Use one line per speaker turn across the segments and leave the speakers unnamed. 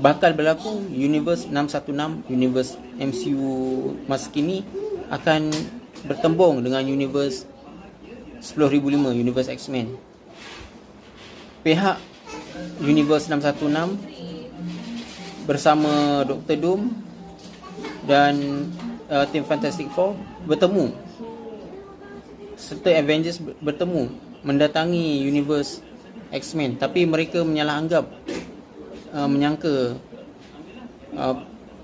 bakal berlaku Universe 616, Universe MCU masa kini akan bertembung dengan Universe 10005, Universe X-Men. Pihak Universe 616 bersama Dr. Doom dan Team Fantastic Four bertemu, serta Avengers bertemu mendatangi Universe X-Men, tapi mereka menyangka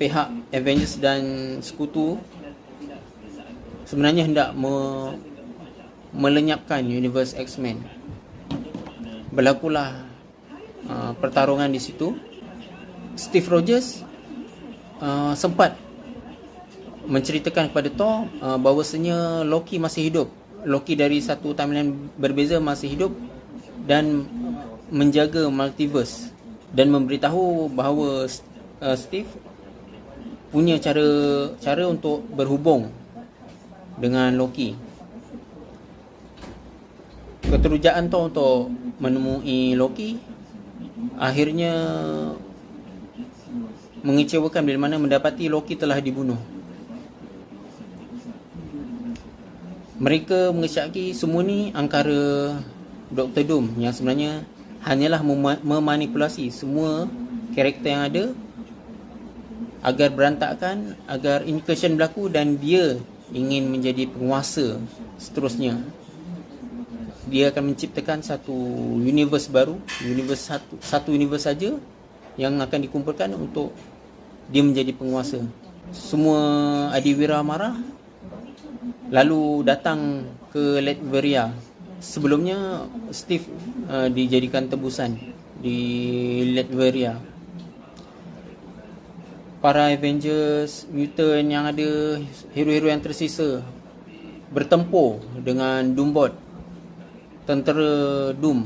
pihak Avengers dan sekutu sebenarnya hendak melenyapkan Universe X-Men. Berlakulah pertarungan di situ. Steve Rogers sempat menceritakan kepada Thor bahawasanya Loki masih hidup. Loki dari satu timeline berbeza masih hidup dan menjaga multiverse, dan memberitahu bahawa Steve punya cara untuk berhubung dengan Loki. Keterujaan Thor untuk menemui Loki akhirnya mengecewakan bila mana mendapati Loki telah dibunuh. Mereka mengesyaki semua ni angkara Dr. Doom yang sebenarnya hanyalah memanipulasi semua karakter yang ada agar berantakan, agar incursion berlaku, dan dia ingin menjadi penguasa seterusnya. Dia akan menciptakan satu universe baru, satu universe saja yang akan dikumpulkan untuk dia menjadi penguasa. Semua adiwira marah, lalu datang ke Latveria. Sebelumnya Steve dijadikan tebusan di Latveria. Para Avengers, mutant yang ada, hero-hero yang tersisa bertempur dengan Doombot, tentera Doom.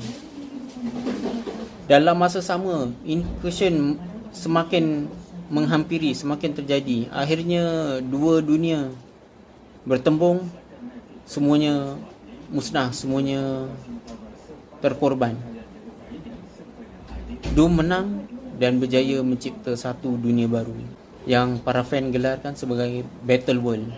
Dalam masa sama, incursion semakin menghampiri, semakin terjadi. Akhirnya dua dunia bertembung, semuanya musnah, semuanya terkorban. Doom menang dan berjaya mencipta satu dunia baru yang para fan gelarkan sebagai Battle World.